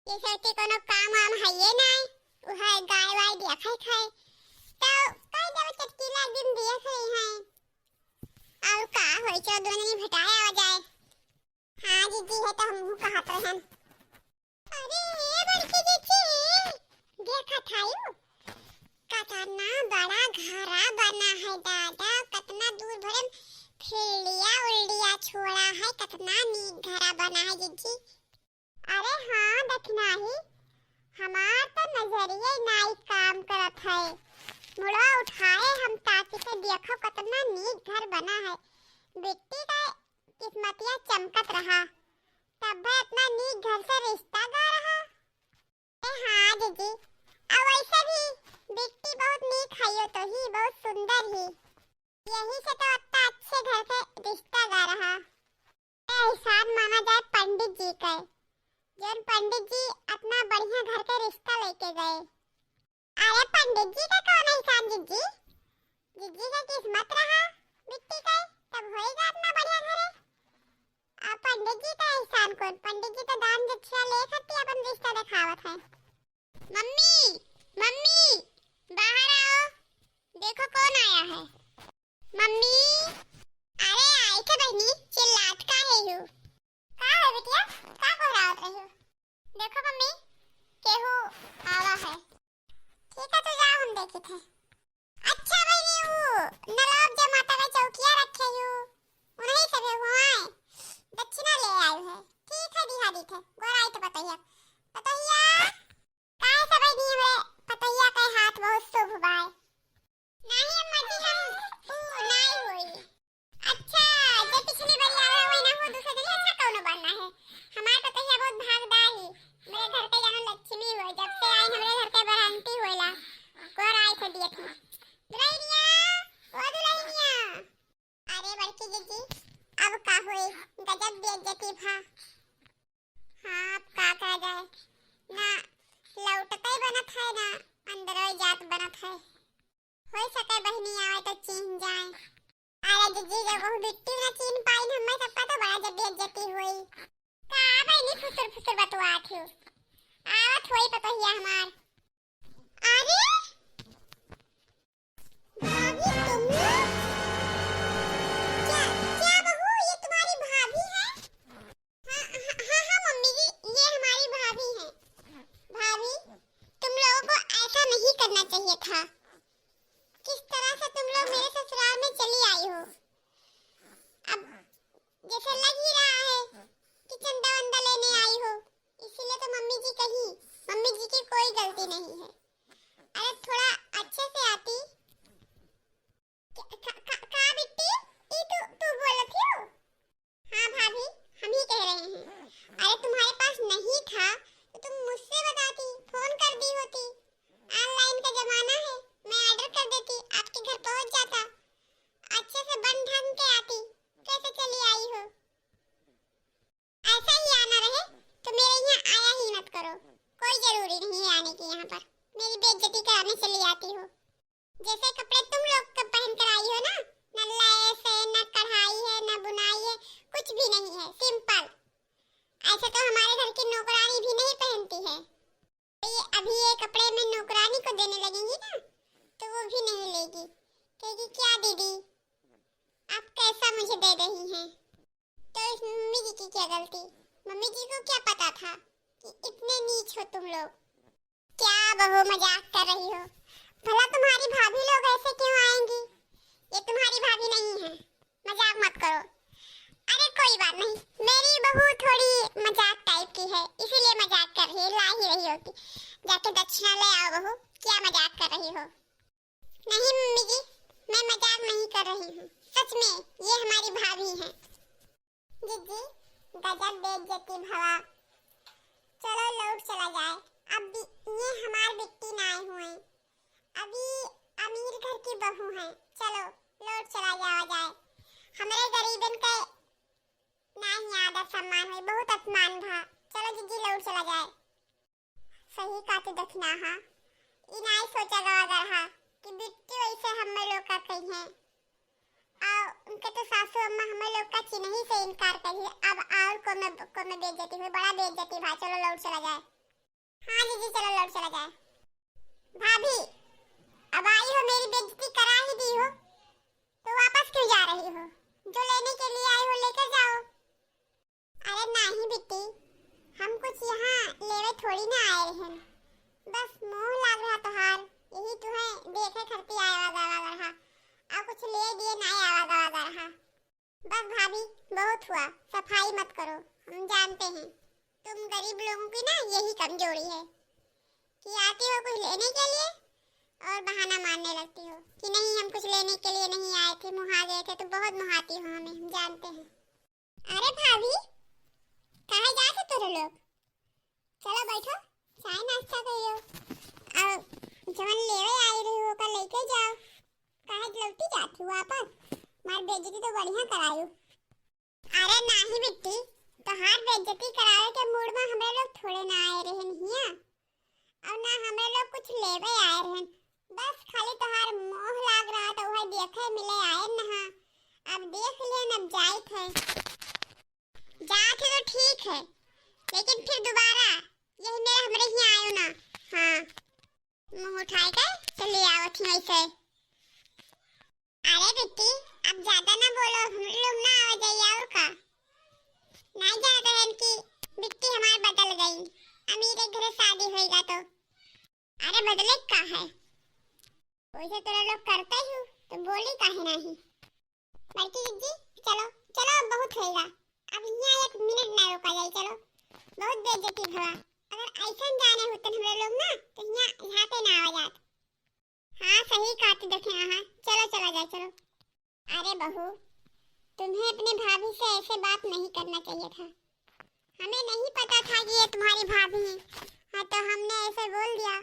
जैसे कोनो काम वाम है ये नहीं उहा गाय वाय दिया खाए खाए तो कई जब चटकीला दिन दिया खाए हैं और का होई चो दोनों भेटाया आ जाए। हाँ जीजी है तो हम कहत रहन। अरे बड़की जीजी देखा थायू कतना बड़ा घरा बना है दादा, कतना दूर भरम फील्डिया उल्डिया छोड़ा है, कतना नीक घरा बना है जीजी। अरे हाँ देखना ही हमार तो नजरिए नाई काम करत है, मुड़ा उठाए हम ताकि से देखो कतना नीक घर बना है। बेटी का किस्मतिया चमकत रहा तब भी इतना नीक घर से रिश्ता गा रहा। हाँ जीजी अब ऐसे भी बेटी बहुत नीक है तो ही बहुत सुंदर ही, यही से तो इतना अच्छे घर से रिश्ता गा रहा। एहसान माना जाए पंडित जी का, जन पंडित जी अपना बढ़िया घर का रिश्ता लेके गए। अरे पंडित जी का कौन एहसान जीजी, जीजी का किस्मत रहा बेटी का तब होएगा अपना बढ़िया घर। अब पंडित जी का एहसान कौन, पंडित जी तो दान दक्षिणा ले सकती अपन रिश्ता दिखावत है। मम्मी मम्मी बाहर आओ, देखो कौन आया है। मम्मी अरे आई के बहनी चिल्लात का है यू का है बिटिया, का घबरात रही हो। देखो मम्मी केहू आवा है। ठीक है तो जाओ हम देखे थे। अच्छा बहनी वो नलाब जो माता का चौकिया रखे यू उन्हीं से भी हुआ है दक्षिणा ले आए है। ठीक है दिहा दी थे गोराई तो बताइए बताइए काहे से बहनी हमें पतैया के हाथ बहुत शुभ बाय। नहीं अम्मा जी हम नहीं हुई। अच्छा जो पिछली बार आवे हुई ना हो दूसरे दिन ऐसा कौन बनना है। हमार पतैया बहुत भागदार ही, मेरे घर के जानो लक्ष्मी हुई, जब से आई हमरे घर के बरंती होइला गोर आई थे दिए थे। दुल्हनिया ओ दुल्हनिया। अरे बड़की जीजी अब का हुई गजब बेइज्जती भा। हाँ अब का कह जाए ना लौटते बनत है ना अंदर जात बनत है। हो सके बहनी आवे तो चीन जाए। अरे जीजी जब वो बिट्टी ना चीन पाई हमें सबका तो बड़ा जब बेइज्जती हुई। का बहनी फुसुर फुसुर बतवात हो आवत हुई पतोहिया हमार। अरे भाभी तुम लोग क्या क्या बहू ये तुम्हारी भाभी है। हाँ मम्मी जी ये हमारी भाभी है। भाभी तुम लोगों को ऐसा नहीं करना चाहिए था, किस तरह से तुम लोग मेरे ससुराल में चली आई हो। अब जैसे लग ही रहा है कि चंदा वंदा लेने आई हो, इसीलिए तो मम्मी जी कही मम्मी जी की कोई गलती नहीं है। अरे थोड़ा अच्छे से आती का बिट्टी ई तू बोलत हो। हाँ भाभी हम ही कह रहे हैं। अरे तुम्हारे पास नहीं था तो तुम मुझसे बताती, फोन कर दी होती। ऑनलाइन का जमाना है, मैं ऑर्डर कर देती आपके घर पहुंच जाता, अच्छे से बन ढंग के आती। कैसे चली आई हो। ऐसा ही आना रहे तो मेरे यहाँ आया ही मत करो, कोई जरूरी नहीं है आने की। यहाँ पर मेरी बेइज्जती कराने चली आती हो। जैसे कपड़े तुम लोग कब पहन कर आई हो ना, न लेस है न कढ़ाई है न बुनाई है, कुछ भी नहीं है, सिंपल। ऐसे तो हमारे घर की नौकरानी भी नहीं पहनती है। ये अभी ये कपड़े में नौकरानी को देने लगेंगी ना तो वो भी नहीं लेगी, कहेगी क्या दीदी आप कैसा मुझे दे रही हैं। तो इस मम्मी जी की क्या गलती, मम्मी जी को क्या पता था कि इतने नीच हो तुम लोग। क्या बहू मजाक कर रही हो, भला तुम्हारी भाभी लोग ऐसे क्यों आएंगी, ये तुम्हारी भाभी नहीं है, मजाक मत करो। अरे कोई बात नहीं, मेरी बहू थोड़ी मजाक टाइप की है इसीलिए मजाक कर रही है, ला ही रही होती। जाके दक्षिणा ले आओ बहू, क्या मजाक कर रही हो। नहीं मम्मी जी मैं मजाक नहीं कर रही हूँ, सच में ये हमारी भाभी हैं। जीजी गजब बेइज्जती भवा, चलो लौट चला जाए। अब ये हमार बिट्टी ना आए हुए, अभी अमीर घर की बहू हैं, चलो लौट चला जाए। हमारे गरीबन के नहीं आदर सम्मान है, बहुत अपमान था। चलो जीजी लौट चला जाए। सही का तो दखना हा इनाई सोचा गवा रहा कि बिट्टी वैसे हमें लोग का कही है और उनके तो सासू अम्मा हमें लोग का चिन्ह से इनकार करी। अब और को में बेइज्जती हुई, बड़ा बेइज्जती भाई, चलो लौट चला जाए। हाँ जीजी चलो लौट चला जाए। भाभी अब आई हो, मेरी बेइज्जती करा ही दी हो तो वापस क्यों जा रही हो? जो लेने के लिए आई हो लेकर जाओ। अरे नहीं बिट्टी, हम कुछ यहाँ लेवे थोड़ी ना आए हैं, बस मोह लाग रहा तोहार, यही तुम्हें देखे करती आवाज आवाज रहा और कुछ ले दिए ना आवाज आवाज रहा। बस भाभी बहुत हुआ, सफाई मत करो, हम जानते हैं तुम गरीब लोगों की ना यही कमजोरी है कि आती हो कुछ लेने के लिए और बहाना मारने लगती हो कि नहीं हम कुछ लेने के लिए नहीं आए थे, मुहा गए थे। तो बहुत मुहाती हो हमें, हम जानते हैं। अरे भाभी कहाँ जाते तुम लोग? चलो बैठो, चाय नाश्ता करियो और जवन लेवे आई रही हो का लेके जाओ। काहे लौटी जाती हो वापस? मार बेइज्जती तो बढ़िया करायो। अरे नहीं बिट्टी, तोहार बेइज्जती करावे के मूड में हमरे लोग थोड़े ना आए रहन हिया और ना हमरे लोग कुछ लेवे आए रहन, बस खाली तोहार मोह लाग रहा तो वही देखे मिले आए नहा। अब देख लेन, अब जाए थे जाते तो ठीक है, लेकिन फिर दोबारा यही मेरे हमरे ही आयो ना। हाँ मुंह उठाए के चले आवत ही ऐसे। अरे बिट्टी अब ज्यादा ना बोलो, हम लोग ना आ जाइए और का नहीं जाते हैं कि बिट्टी हमारे बदल गई, अमीर के घर शादी होएगा तो। अरे बदले का है, वैसे तेरा लोग करते ही तो बोली काहे नहीं। बल्कि जी चलो चलो बहुत होएगा, अब यहाँ एक मिनट ना रोका जाए, चलो बहुत बेइज्जती भवा। अगर ऐसा जाने होते हमरे लोग ना तो यहाँ पे ना आ जात। हाँ सही काट देखे। हाँ चलो चला जाए चलो। अरे बहू तुम्हें अपने भाभी से ऐसे बात नहीं करना चाहिए था, हमें नहीं पता था कि ये तुम्हारी भाभी है। हाँ तो हमने ऐसे बोल दिया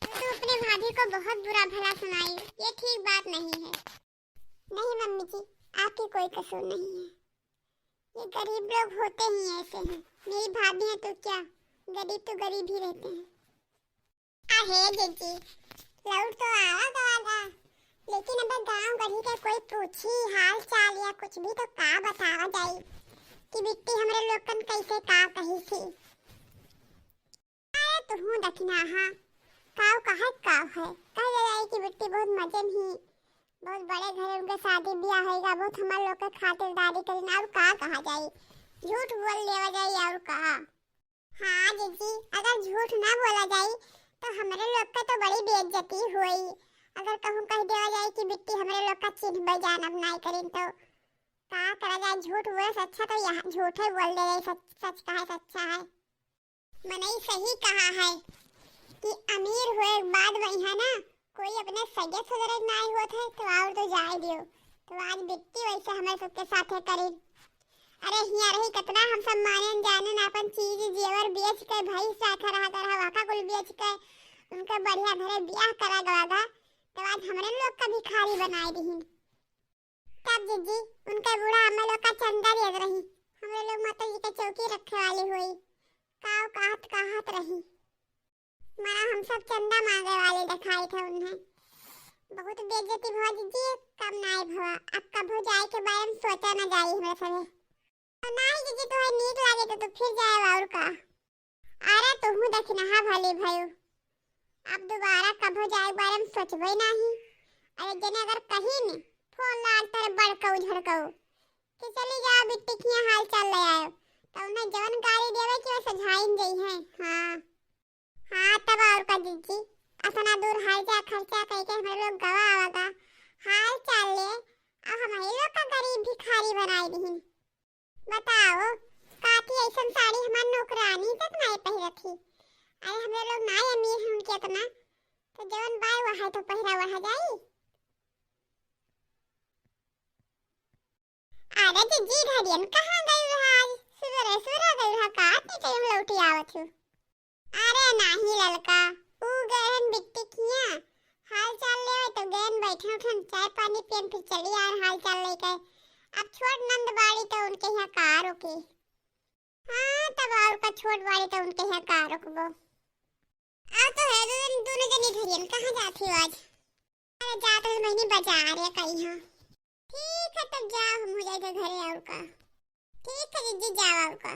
तो अपने भाभी को बहुत बुरा भला सुनाई, ये ठीक बात नहीं है। नहीं मम्मी जी आपकी कोई कसूर नहीं है, ये गरीब लोग होते ही ऐसे हैं। मेरी भाभी है तो क्या, गरीब तो गरीब ही रहते हैं। अरे जीजी लौट तो आवा, लेकिन अब गांव गली का कोई पूछी हाल चाल या कुछ भी तो का बतावा जाए कि बिट्टी हमरे लोगन कैसे का कही थी। अरे तू दखना हाँ काव है कह जाए कि बिट्टी बहुत मजे में ही बहुत बड़े घर उनके शादी ब्याह होएगा, बहुत हमारे लोग के खातिरदारी करें और का कहा जाए, झूठ बोल लेवा जाए और का। हाँ जीजी अगर झूठ ना बोला जाए तो हमारे लोग का तो बड़ी बेइज्जती हुई। अगर कहूँ कह देवा जाए कि बिट्टी हमारे लोग का चिन्ह बजान अब नहीं करें तो का करा जाए, झूठ बोले से अच्छा तो यहाँ झूठ है बोल दे, सच कहा सच्चा है। मैंने सही कहा है कि अमीर हुए बाद वही ना कोई अपने सगे सदरे ना होते तो और तो जाए दियो, तो आज बिट्टी वैसे हमारे सबके साथे करी। अरे हिया रही कितना हम सब माने जाने अपन चीज जेवर बेच के भाई साथा रहा कर वाका कुल बेच के उनका बढ़िया घरे ब्याह करा गवागा, तो आज हमारे लोग का भिखारी बनाए दी। तब जीजी उनका बूढ़ा हम लोग का चंदा दे रही, हमारे लोग माता जी के चौकी रखे वाली हुई काव कहत रही, माना हम सब चंदा मांगे वाले दिखाए थे उन्हें। बहुत बेइज्जती भवा दीदी, कम नाई भवा, अब कभो जाए के बारे में सोचा ना जाए हमरा सबे। और नहीं दीदी तो है नीक लागे तो फिर जाए और का। अरे तुहू देखना हा भले भयो, अब दोबारा कभो जाए बारे में सोचबे नहीं। अरे जने अगर कहीं ने फोन लाल तर बड़कौ झड़कौ कि चली जाओ बिट्टी की हाल चाल ले आयो, तो उन्हें जवन गाड़ी देवे कि वो सझाइन गई है। हाँ तब और का जीजी अपना दूर हाल जा खर्चा करके हम लोग गवा आवागा हाल चाल ले और हमारे लोग का गरीब भिखारी बनाई दी। बताओ काती ऐसा साड़ी हमारी नौकरानी तक नहीं पहनी थी। अरे हम लोग ना अमीर हैं उनके इतना, तो जवन बाय वहाँ तो पहरा वहाँ जाई। अरे जीजी घड़ियन कहाँ गई आज? सुबह गई रहा का इतनी टाइम लौटी आवत हूँ। अरे नहीं ललका ऊ गहन बिट्टी किया हाल चाल ले तो गहन बैठे उठन चाय पानी पियन फिर चली आए हाल चाल लेकर। अब छोट नंद बाड़ी तो उनके यहाँ कार रुकी। हाँ तब और का छोट बाड़ी तो उनके यहाँ कार रुकबो। आ तो है दोनों जनी घरियन कहाँ जाती हो आज? अरे जा तो महीने बाजार या कहीं हाँ। ठीक है तब जाओ हम हो जाएगा घरे और का। ठीक है जीजी जाओ और का।